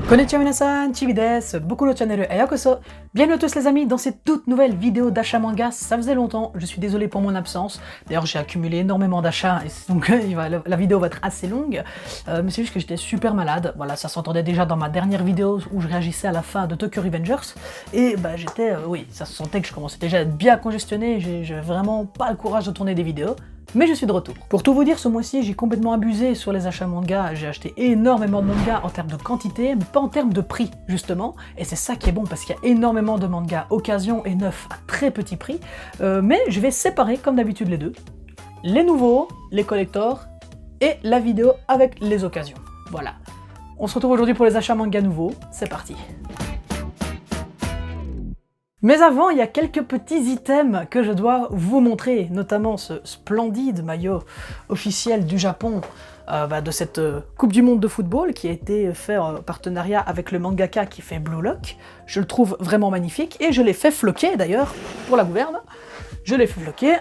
Konnichiwa minasan, Chibi desu, Boku no channel et yokoso. Bienvenue à tous les amis dans cette toute nouvelle vidéo d'achat manga. Ça faisait longtemps, je suis désolé pour mon absence. D'ailleurs j'ai accumulé énormément d'achats, et donc la vidéo va être assez longue. Mais c'est juste que j'étais super malade. Voilà, ça s'entendait déjà dans ma dernière vidéo où je réagissais à la fin de Tokyo Revengers. Et bah j'étais, oui, ça se sentait que je commençais déjà à être bien congestionné. J'ai vraiment pas le courage de tourner des vidéos. Mais je suis de retour. Pour tout vous dire, ce mois-ci, j'ai complètement abusé sur les achats manga. J'ai acheté énormément de mangas en termes de quantité, mais pas en termes de prix, justement. Et c'est ça qui est bon, parce qu'il y a énormément de mangas occasion et neufs à très petit prix. Mais je vais séparer, comme d'habitude, les deux. Les nouveaux, les collectors, et la vidéo avec les occasions. Voilà. On se retrouve aujourd'hui pour les achats manga nouveaux. C'est parti. Mais avant, il y a quelques petits items que je dois vous montrer, notamment ce splendide maillot officiel du Japon de cette Coupe du Monde de football qui a été fait en partenariat avec le mangaka qui fait Blue Lock. Je le trouve vraiment magnifique et je l'ai fait floquer d'ailleurs pour la gouverne. Je l'ai fait floquer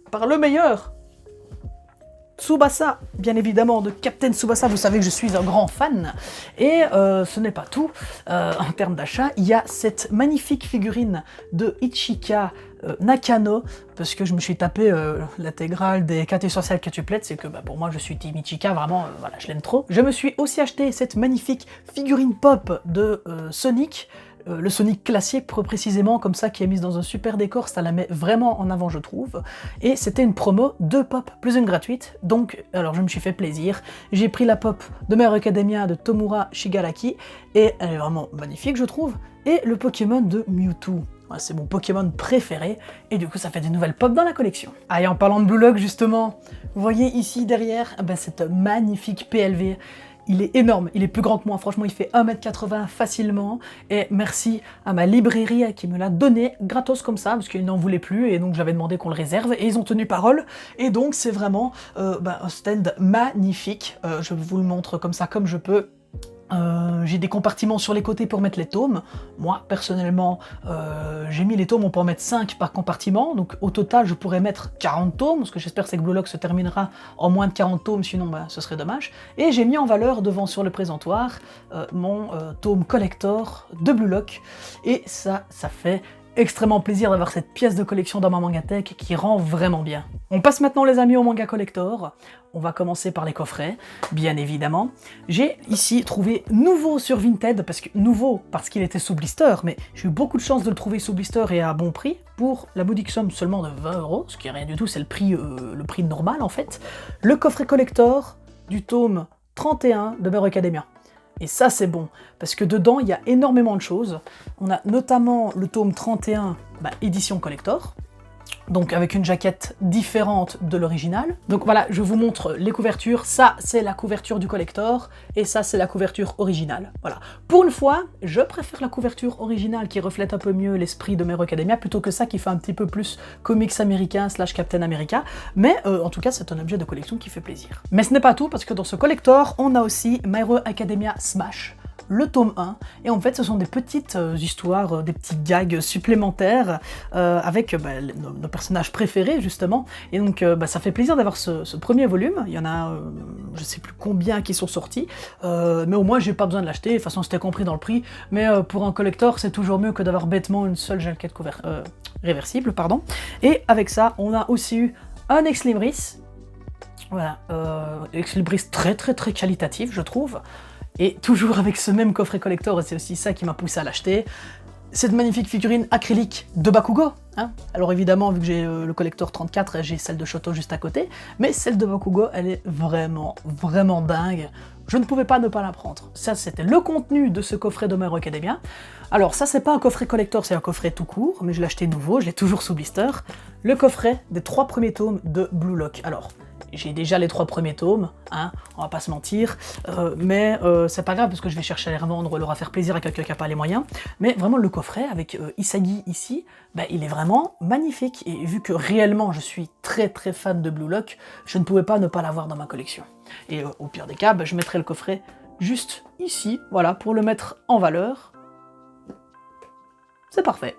par le meilleur Tsubasa, bien évidemment, de Captain Tsubasa, vous savez que je suis un grand fan. Et ce n'est pas tout, en termes d'achat, il y a cette magnifique figurine de Ichika Nakano, parce que je me suis tapé l'intégrale des 4 essentiels quintuplets, c'est que pour moi je suis Team Ichika, vraiment, voilà, je l'aime trop. Je me suis aussi acheté cette magnifique figurine pop de Sonic, le Sonic classique, précisément, comme ça, qui est mise dans un super décor, ça la met vraiment en avant, je trouve. Et c'était une promo, 2 pop plus une gratuite, donc, alors je me suis fait plaisir. J'ai pris la pop de My Hero Academia de Tomura Shigaraki, et elle est vraiment magnifique, je trouve. Et le Pokémon de Mewtwo. Ouais, c'est mon Pokémon préféré, et du coup ça fait des nouvelles pop dans la collection. Ah, et en parlant de Blue Lock, justement, vous voyez ici derrière, cette magnifique PLV. Il est énorme, il est plus grand que moi, franchement il fait 1m80 facilement, et merci à ma librairie qui me l'a donné gratos comme ça, parce qu'ils n'en voulaient plus, et donc j'avais demandé qu'on le réserve, et ils ont tenu parole, et donc c'est vraiment un stand magnifique. Je vous le montre comme ça, comme je peux. J'ai des compartiments sur les côtés pour mettre les tomes. Moi, personnellement, j'ai mis les tomes, on peut en mettre 5 par compartiment, donc au total, je pourrais mettre 40 tomes, ce que j'espère c'est que Blue Lock se terminera en moins de 40 tomes, sinon ce serait dommage. Et j'ai mis en valeur devant sur le présentoir mon tome collector de Blue Lock, et ça fait extrêmement plaisir d'avoir cette pièce de collection dans ma mangatech qui rend vraiment bien. On passe maintenant les amis au manga collector. On va commencer par les coffrets, bien évidemment. J'ai ici trouvé nouveau sur Vinted, nouveau parce qu'il était sous blister, mais j'ai eu beaucoup de chance de le trouver sous blister et à bon prix, pour la modique somme seulement de 20 €, ce qui est rien du tout, c'est le prix normal en fait. Le coffret collector du tome 31 de My Hero Academia. Et ça c'est bon, parce que dedans il y a énormément de choses. On a notamment le tome 31, édition collector, donc avec une jaquette différente de l'original. Donc voilà, je vous montre les couvertures. Ça c'est la couverture du collector, et ça c'est la couverture originale. Voilà. Pour une fois, je préfère la couverture originale qui reflète un peu mieux l'esprit de My Hero Academia, plutôt que ça qui fait un petit peu plus comics américain / Captain America. Mais en tout cas, c'est un objet de collection qui fait plaisir. Mais ce n'est pas tout, parce que dans ce collector, on a aussi My Hero Academia Smash, le tome 1, et en fait ce sont des petites histoires, des petits gags supplémentaires avec nos personnages préférés justement, et donc ça fait plaisir d'avoir ce premier volume. Il y en a je sais plus combien qui sont sortis, mais au moins j'ai pas besoin de l'acheter, de toute façon c'était compris dans le prix, mais pour un collector c'est toujours mieux que d'avoir bêtement une seule jaquette réversible, pardon. Et avec ça on a aussi eu un Ex Libris, voilà, Ex Libris très qualitatif je trouve. Et toujours avec ce même coffret collector, et c'est aussi ça qui m'a poussé à l'acheter, cette magnifique figurine acrylique de Bakugo. Hein. Alors évidemment, vu que j'ai le collector 34, j'ai celle de Shoto juste à côté, mais celle de Bakugo, elle est vraiment dingue. Je ne pouvais pas ne pas la prendre. Ça, c'était le contenu de ce coffret de My Hero Academia. Alors ça, c'est pas un coffret collector, c'est un coffret tout court, mais je l'ai acheté nouveau, je l'ai toujours sous blister. Le coffret des 3 premiers tomes de Blue Lock. Alors, j'ai déjà les 3 premiers tomes, hein, on va pas se mentir, mais c'est pas grave parce que je vais chercher à les revendre ou leur faire plaisir à quelqu'un qui n'a pas les moyens. Mais vraiment le coffret avec Isagi ici, il est vraiment magnifique, et vu que réellement je suis très fan de Blue Lock, je ne pouvais pas ne pas l'avoir dans ma collection. Et au pire des cas, je mettrai le coffret juste ici, voilà, pour le mettre en valeur. C'est parfait.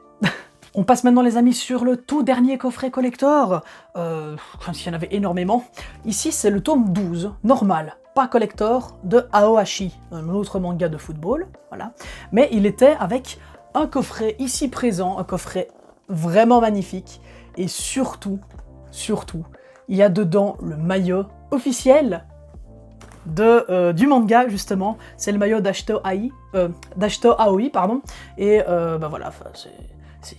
On passe maintenant les amis sur le tout dernier coffret collector, comme s'il y en avait énormément. Ici c'est le tome 12, normal, pas collector de Aohashi, un autre manga de football, voilà. Mais il était avec un coffret ici présent, un coffret vraiment magnifique, et surtout, il y a dedans le maillot officiel du manga, justement. C'est le maillot d'Ashito Aoi, pardon, et bah voilà,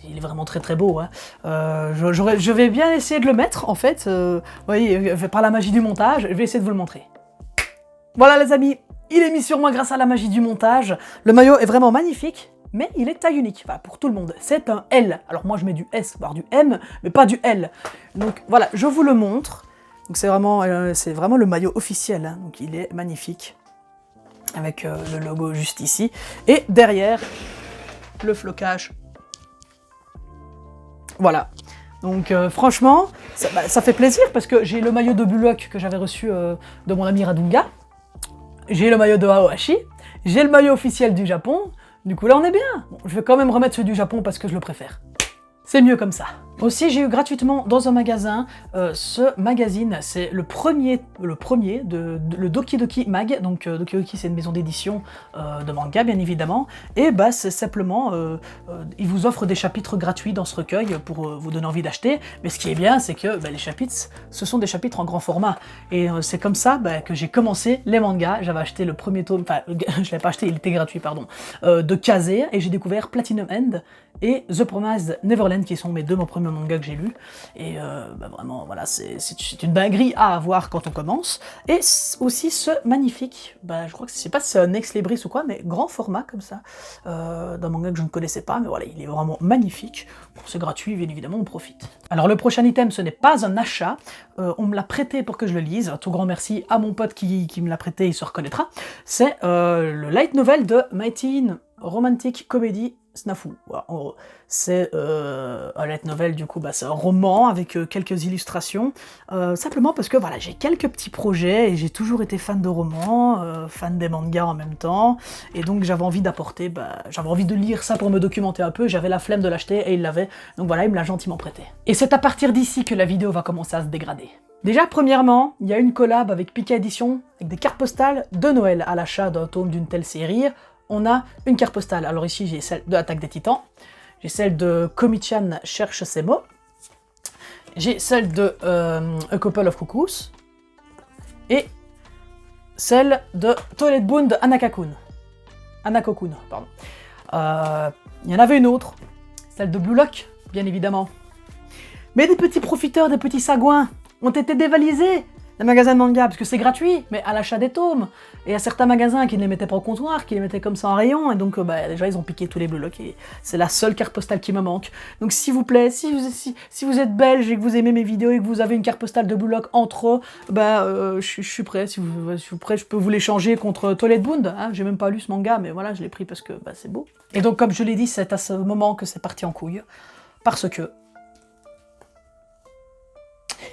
il est vraiment très très beau. Hein. Je vais bien essayer de le mettre, en fait, vous voyez, par la magie du montage, je vais essayer de vous le montrer. Voilà les amis, il est mis sur moi grâce à la magie du montage. Le maillot est vraiment magnifique, mais il est taille unique, enfin pour tout le monde. C'est un L. Alors moi je mets du S, voire du M, mais pas du L. Donc voilà, je vous le montre. Donc c'est vraiment le maillot officiel, hein. Donc il est magnifique. Avec le logo juste ici. Et derrière, le flocage. Voilà. Donc franchement, ça fait plaisir parce que j'ai le maillot de Bullock que j'avais reçu de mon ami Radunga. J'ai le maillot de Aohashi. J'ai le maillot officiel du Japon. Du coup là on est bien. Bon, je vais quand même remettre celui du Japon parce que je le préfère. C'est mieux comme ça. Aussi, j'ai eu gratuitement dans un magasin ce magazine. C'est le premier le Doki Doki Mag. Donc Doki Doki, c'est une maison d'édition de manga, bien évidemment. Et bah, c'est simplement, ils vous offrent des chapitres gratuits dans ce recueil pour vous donner envie d'acheter. Mais ce qui est bien, c'est que bah, les chapitres, ce sont des chapitres en grand format. Et c'est comme ça bah, que j'ai commencé les mangas. J'avais acheté le premier tome, enfin, je l'avais pas acheté, il était gratuit, pardon, de Kaze. Et j'ai découvert Platinum End et The Promised Neverland, qui sont mes deux premiers mangas que j'ai lus. Et bah vraiment, voilà, c'est une dinguerie à avoir quand on commence. Et aussi ce magnifique, bah, je crois que je sais pas si c'est un ex-libris ou quoi, mais grand format comme ça, d'un manga que je ne connaissais pas, mais voilà, il est vraiment magnifique. Bon, c'est gratuit, bien évidemment, on profite. Alors le prochain item, ce n'est pas un achat, on me l'a prêté pour que je le lise. Un tout grand merci à mon pote qui me l'a prêté, il se reconnaîtra. C'est le light novel de Mighty Romantic Comedy Snafu. Voilà, c'est un light novel, du coup, bah, c'est un roman avec quelques illustrations, simplement parce que voilà, j'ai quelques petits projets et j'ai toujours été fan de romans, fan des mangas en même temps, et donc j'avais envie d'apporter, bah, j'avais envie de lire ça pour me documenter un peu, j'avais la flemme de l'acheter et il l'avait, donc voilà, il me l'a gentiment prêté. Et c'est à partir d'ici que la vidéo va commencer à se dégrader. Déjà, premièrement, il y a une collab avec Pika Edition, avec des cartes postales de Noël à l'achat d'un tome d'une telle série. On a une carte postale. Alors ici, j'ai celle de Attaque des Titans, j'ai celle de Komi-chan cherche ses mots, j'ai celle de A Couple of Cuckoos, et celle de Toilet Boon de Hanako-kun, pardon. Il y en avait une autre, celle de Blue Lock, bien évidemment. Mais des petits profiteurs, des petits sagouins ont été dévalisés des magasins de manga, parce que c'est gratuit, mais à l'achat des tomes. Et à certains magasins qui ne les mettaient pas au comptoir, qui les mettaient comme ça en rayon, et donc bah, déjà ils ont piqué tous les Blue Lock, et c'est la seule carte postale qui me manque. Donc s'il vous plaît, si vous êtes belge et que vous aimez mes vidéos et que vous avez une carte postale de Blue Lock en trop, bah je suis prêt, si vous êtes prêt, je peux vous l'échanger contre Toilet Bound, hein. J'ai même pas lu ce manga, mais voilà, je l'ai pris parce que bah, c'est beau. Et donc comme je l'ai dit, c'est à ce moment que c'est parti en couille, parce que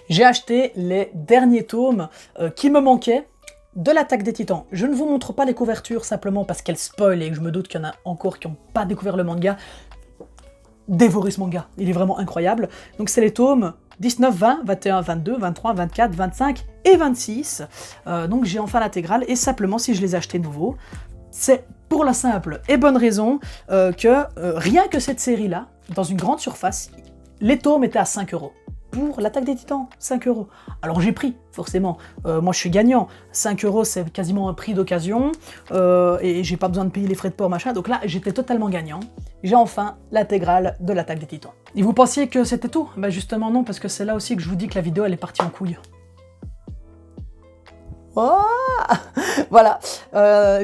j'ai acheté les derniers tomes qui me manquaient de l'Attaque des Titans. Je ne vous montre pas les couvertures simplement parce qu'elles spoilent et que je me doute qu'il y en a encore qui n'ont pas découvert le manga. Dévorez ce manga, il est vraiment incroyable. Donc c'est les tomes 19, 20, 21, 22, 23, 24, 25 et 26. Donc j'ai enfin l'intégrale et simplement si je les ai achetés nouveaux, c'est pour la simple et bonne raison que rien que cette série-là, dans une grande surface, les tomes étaient à 5 €. Pour l'Attaque des Titans, 5 €. Alors j'ai pris, forcément. Moi je suis gagnant. 5 € c'est quasiment un prix d'occasion. Et j'ai pas besoin de payer les frais de port, machin. Donc là, j'étais totalement gagnant. J'ai enfin l'intégrale de l'Attaque des Titans. Et vous pensiez que c'était tout? Bah justement non, parce que c'est là aussi que je vous dis que la vidéo elle est partie en couille. Oh voilà.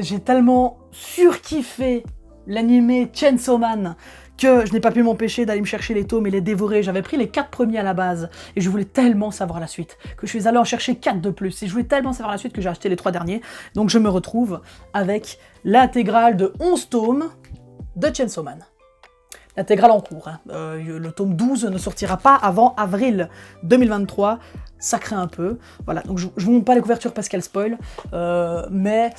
J'ai tellement surkiffé l'animé Chainsaw Man que je n'ai pas pu m'empêcher d'aller me chercher les tomes et les dévorer. J'avais pris les 4 premiers à la base, et je voulais tellement savoir la suite, que je suis allé en chercher 4 de plus, et je voulais tellement savoir la suite que j'ai acheté les 3 derniers, donc je me retrouve avec l'intégrale de 11 tomes de Chainsaw Man. L'intégrale en cours, hein. Le tome 12 ne sortira pas avant avril 2023, ça craint un peu. Voilà, donc je vous montre pas les couvertures parce qu'elles spoilent, mais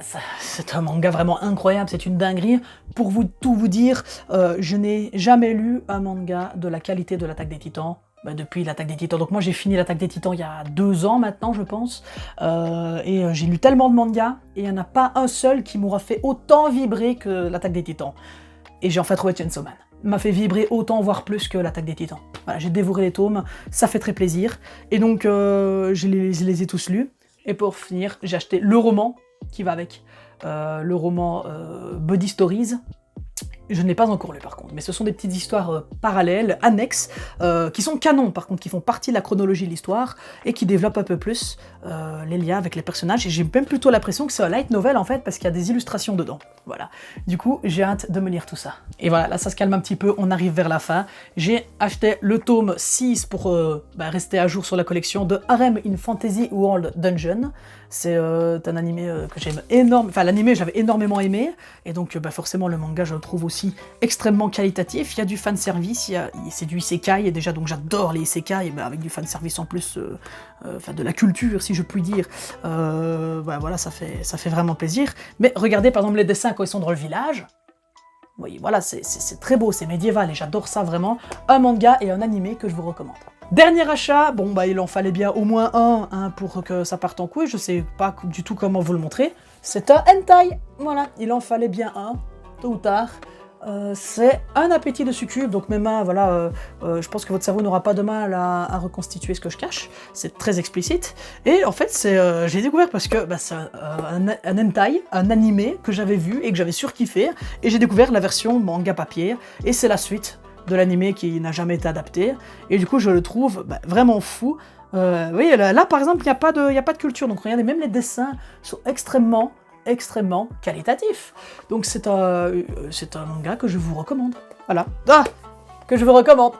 c'est un manga vraiment incroyable, c'est une dinguerie. Pour tout vous dire, je n'ai jamais lu un manga de la qualité de l'Attaque des Titans depuis l'Attaque des Titans. Donc moi j'ai fini l'Attaque des Titans il y a 2 ans maintenant je pense, et j'ai lu tellement de mangas, et il n'y en a pas un seul qui m'aura fait autant vibrer que l'Attaque des Titans. Et j'ai enfin trouvé Chainsaw Man. M'a fait vibrer autant, voire plus que l'Attaque des Titans. Voilà, j'ai dévoré les tomes, ça fait très plaisir. Et donc je les ai tous lus. Et pour finir, j'ai acheté le roman qui va avec, le roman Body Stories. Je ne l'ai pas encore lu par contre, mais ce sont des petites histoires parallèles, annexes, qui sont canons par contre, qui font partie de la chronologie de l'histoire, et qui développent un peu plus les liens avec les personnages, et j'ai même plutôt l'impression que c'est un light novel en fait, parce qu'il y a des illustrations dedans, voilà. Du coup, j'ai hâte de me lire tout ça. Et voilà, là ça se calme un petit peu, on arrive vers la fin. J'ai acheté le tome 6 pour rester à jour sur la collection de Harem in Fantasy World Dungeon. C'est un animé que j'aime énormément, enfin l'animé j'avais énormément aimé, et donc forcément le manga je le trouve aussi extrêmement qualitatif. Il y a du fanservice, c'est du isekai, et déjà donc j'adore les isekai, et avec du fanservice en plus, enfin de la culture si je puis dire, voilà, ça fait vraiment plaisir. Mais regardez par exemple les dessins quand ils sont dans le village. Oui, voilà, c'est très beau, c'est médiéval, et j'adore ça vraiment. Un manga et un animé que je vous recommande. Dernier achat, bon il en fallait bien au moins un pour que ça parte en couille, je sais pas du tout comment vous le montrer. C'est un hentai, voilà, il en fallait bien un, tôt ou tard. C'est un appétit de succube, donc mes mains, voilà, je pense que votre cerveau n'aura pas de mal à reconstituer ce que je cache, c'est très explicite. Et en fait, j'ai découvert parce que c'est un hentai, un animé que j'avais vu et que j'avais surkiffé, et j'ai découvert la version manga papier, et c'est la suite de l'animé qui n'a jamais été adapté, et du coup je le trouve vraiment fou. Vous voyez, là par exemple, il n'y a pas de culture, donc regardez, même les dessins sont extrêmement qualitatifs. Donc c'est un manga que je vous recommande. Voilà. Que je vous recommande.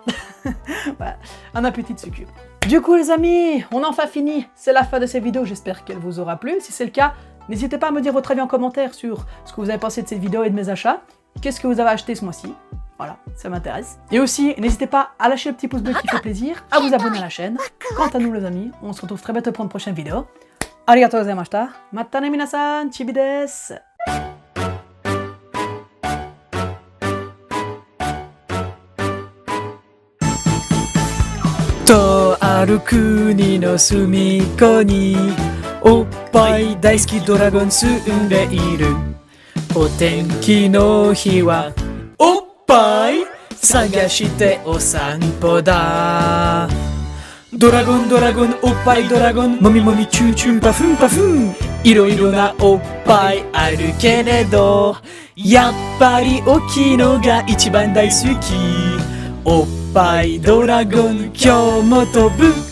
Voilà. Un appétit de succube. Du coup les amis, on a enfin fini. C'est la fin de cette vidéo, j'espère qu'elle vous aura plu. Si c'est le cas, n'hésitez pas à me dire votre avis en commentaire sur ce que vous avez pensé de cette vidéo et de mes achats. Qu'est-ce que vous avez acheté ce mois-ci? Voilà, ça m'intéresse. Et aussi, n'hésitez pas à lâcher le petit pouce bleu qui fait plaisir, à vous abonner à la chaîne. Quant à nous les amis, on se retrouve très bientôt pour une prochaine vidéo. Arigatou gozaimashita. Mata ne minasan, chibi desu. とある国の隅っこにおっぱい大好きドラゴン住んでいる。お天気の日はおっぱい探してお散歩だ。ドラゴンドラゴンおっぱいドラゴンもみもみチューチューパフンパフン。いろいろなおっぱいあるけれどやっぱり大きいのが一番大好き。おっぱいドラゴン今日も飛ぶ。